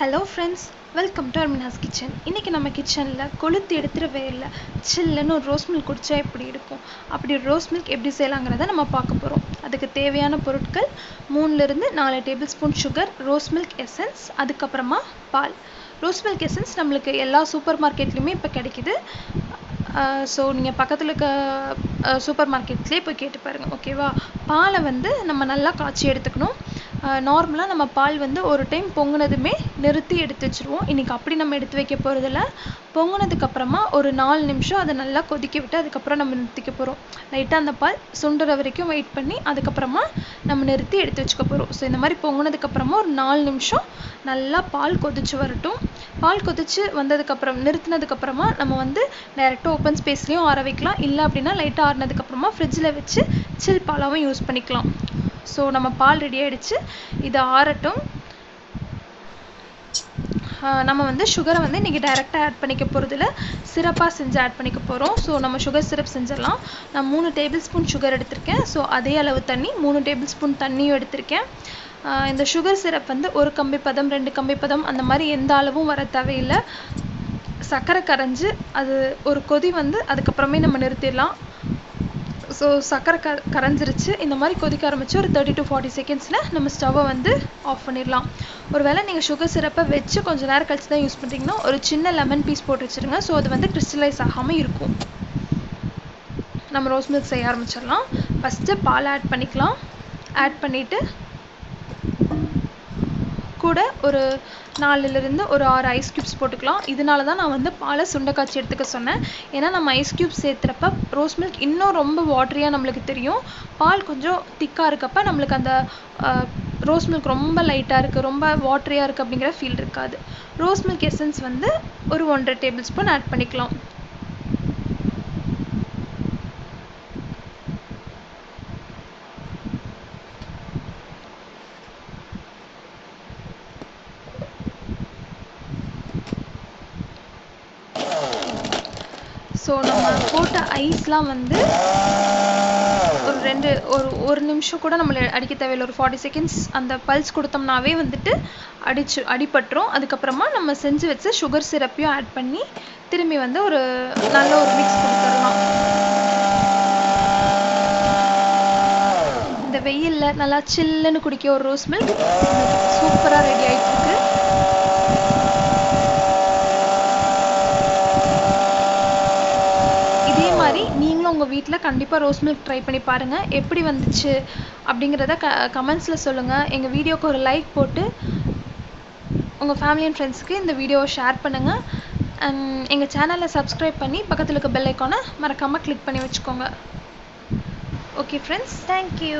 Hello friends, welcome to ARMENA'S kitchen. இன்றைக்கி நம்ம கிச்சனில் கொளுத்து எடுத்துகிற வெயிலில் சில்லுன்னு ஒரு ரோஸ் மில்க் குடித்தா எப்படி இருக்கும், அப்படி ஒரு ரோஸ் மில்க் எப்படி செய்யலாங்கிறத நம்ம பார்க்க போகிறோம். அதுக்கு தேவையான பொருட்கள் 3-4 table spoon sugar, rose milk essence, அதுக்கப்புறமா பால். ரோஸ் மில்க் எசன்ஸ் நம்மளுக்கு எல்லா சூப்பர் மார்க்கெட்லேயுமே இப்போ கிடைக்கிது. ஸோ நீங்கள் பக்கத்தில் இருக்க சூப்பர் மார்க்கெட்லேயே போய் கேட்டு பாருங்கள், ஓகேவா? பாலை வந்து நம்ம நல்லா காய்ச்சி எடுத்துக்கணும். நார்மலாக நம்ம பால் வந்து ஒரு டைம் பொங்குனதுமே நிறுத்தி எடுத்து வச்சுருவோம். இன்றைக்கி அப்படி நம்ம எடுத்து வைக்க போகிறதில்ல. பொங்குனதுக்கப்புறமா ஒரு 4 நிமிஷம் அதை நல்லா கொதிக்க விட்டு அதுக்கப்புறம் நம்ம நிறுத்திக்க போகிறோம். லைட்டாக அந்த பால் சுண்டுற வரைக்கும் வெயிட் பண்ணி அதுக்கப்புறமா நம்ம நிறுத்தி எடுத்து வச்சுக்க போகிறோம். ஸோ இந்த மாதிரி பொங்குனதுக்கப்புறமா ஒரு 4 நிமிஷம் நல்லா பால் கொதிச்சு வரட்டும். பால் கொதிச்சு வந்ததுக்கப்புறம் நிறுத்தினதுக்கப்புறமா நம்ம வந்து டைரெக்டாக ஓப்பன் ஸ்பேஸ்லேயும் ஆற வைக்கலாம். இல்லை அப்படின்னா லைட்டாக ஆறினதுக்கப்புறமா ஃப்ரிட்ஜில் வச்சு சில் பாலாகவும் யூஸ் பண்ணிக்கலாம். ஸோ நம்ம பால் ரெடி ஆகிடுச்சு, இதை ஆறட்டும். நம்ம வந்து சுகரை வந்து இன்றைக்கி டைரெக்டாக ஆட் பண்ணிக்க போகிறதுல சிரப்பாக செஞ்சு ஆட் பண்ணிக்க போகிறோம். ஸோ நம்ம சுகர் சிரப் செஞ்சிடலாம். நான் 3 டேபிள் ஸ்பூன் சுகர் எடுத்திருக்கேன். ஸோ அதே அளவு தண்ணி, 3 டேபிள் ஸ்பூன் தண்ணியும் எடுத்திருக்கேன். இந்த சுகர் சிரப் வந்து 1 கம்பி பதம் 2 கம்பி பதம் அந்த மாதிரி எந்த அளவும் வர தேவையில்லை. சர்க்கரை கரைஞ்சி அது ஒரு கொதி வந்து அதுக்கப்புறமே நம்ம நிறுத்திடலாம். ஸோ சர்க்கரை கரைஞ்சிருச்சு. இந்த மாதிரி கொதிக்க ஆரம்பித்து ஒரு 30 to 40 செகண்ட்ஸில் நம்ம ஸ்டவ்வை வந்து ஆஃப் பண்ணிடலாம். ஒரு வேளை நீங்கள் சுகர் சிரப்பை வச்சு கொஞ்சம் நேரம் கழிச்சு தான் யூஸ் பண்ணுறீங்கன்னா ஒரு சின்ன லெமன் பீஸ் போட்டு வச்சுருங்க. ஸோ அது வந்து கிறிஸ்டலைஸ் ஆகாமல் இருக்கும். நம்ம ரோஸ் மில்க் செய்ய ஆரம்பிச்சிடலாம். ஃபஸ்ட்டு பால் ஆட் பண்ணிக்கலாம். ஆட் பண்ணிவிட்டு கூட ஒரு 4 ஒரு 6 ஐஸ் க்யூப்ஸ் போட்டுக்கலாம். இதனால தான் நான் வந்து பாலை சுண்டை காய்ச்சி எடுத்துக்க சொன்னேன். ஏன்னா நம்ம ஐஸ் க்யூப்ஸ் சேர்த்துறப்ப ரோஸ் மில்க் இன்னும் ரொம்ப வாட்டரியாக நம்மளுக்கு தெரியும். பால் கொஞ்சம் திக்காக இருக்கப்போ நம்மளுக்கு அந்த ரோஸ் மில்க் ரொம்ப லைட்டாக இருக்குது, ரொம்ப வாட்டரியாக இருக்குது அப்படிங்கிற ஃபீல் இருக்காது. ரோஸ் மில்க் எசன்ஸ் வந்து ஒரு 1.5 டேபிள் ஸ்பூன் ஆட் பண்ணிக்கலாம். ஸோ நம்ம போட்ட ஐஸ்லாம் வந்து ஒரு நிமிஷம் கூட நம்மளை அடிக்க தேவையில்லை. ஒரு 40 செகண்ட்ஸ் அந்த பல்ஸ் கொடுத்தோம்னாவே வந்துட்டு அடிபட்டுரும். அதுக்கப்புறமா நம்ம செஞ்சு வச்ச சுகர் சிரப்பையும் ஆட் பண்ணி திரும்பி வந்து ஒரு நல்ல ஒரு மிக்ஸ் கொடுத்துடலாம். இந்த வெயிலில் நல்லா சில்லுன்னு குடிக்க ஒரு ரோஸ் மில்க் சூப்பராக ரெடி ஆகிட்டு இருக்கு. நீங்களும் உங்கள் வீட்டில் கண்டிப்பாக ரோஸ் மில்க் ட்ரை பண்ணி பாருங்கள். எப்படி வந்துச்சு அப்படிங்கிறத கமெண்ட்ஸில் சொல்லுங்கள். எங்கள் வீடியோவுக்கு ஒரு லைக் போட்டு உங்கள் ஃபேமிலி அண்ட் ஃப்ரெண்ட்ஸுக்கு இந்த வீடியோவை ஷேர் பண்ணுங்கள். எங்கள் சேனலை சப்ஸ்கிரைப் பண்ணி பக்கத்தில் இருக்க பெல் ஐக்கானை மறக்காமல் கிளிக் பண்ணி வச்சுக்கோங்க. Okay friends, thank you.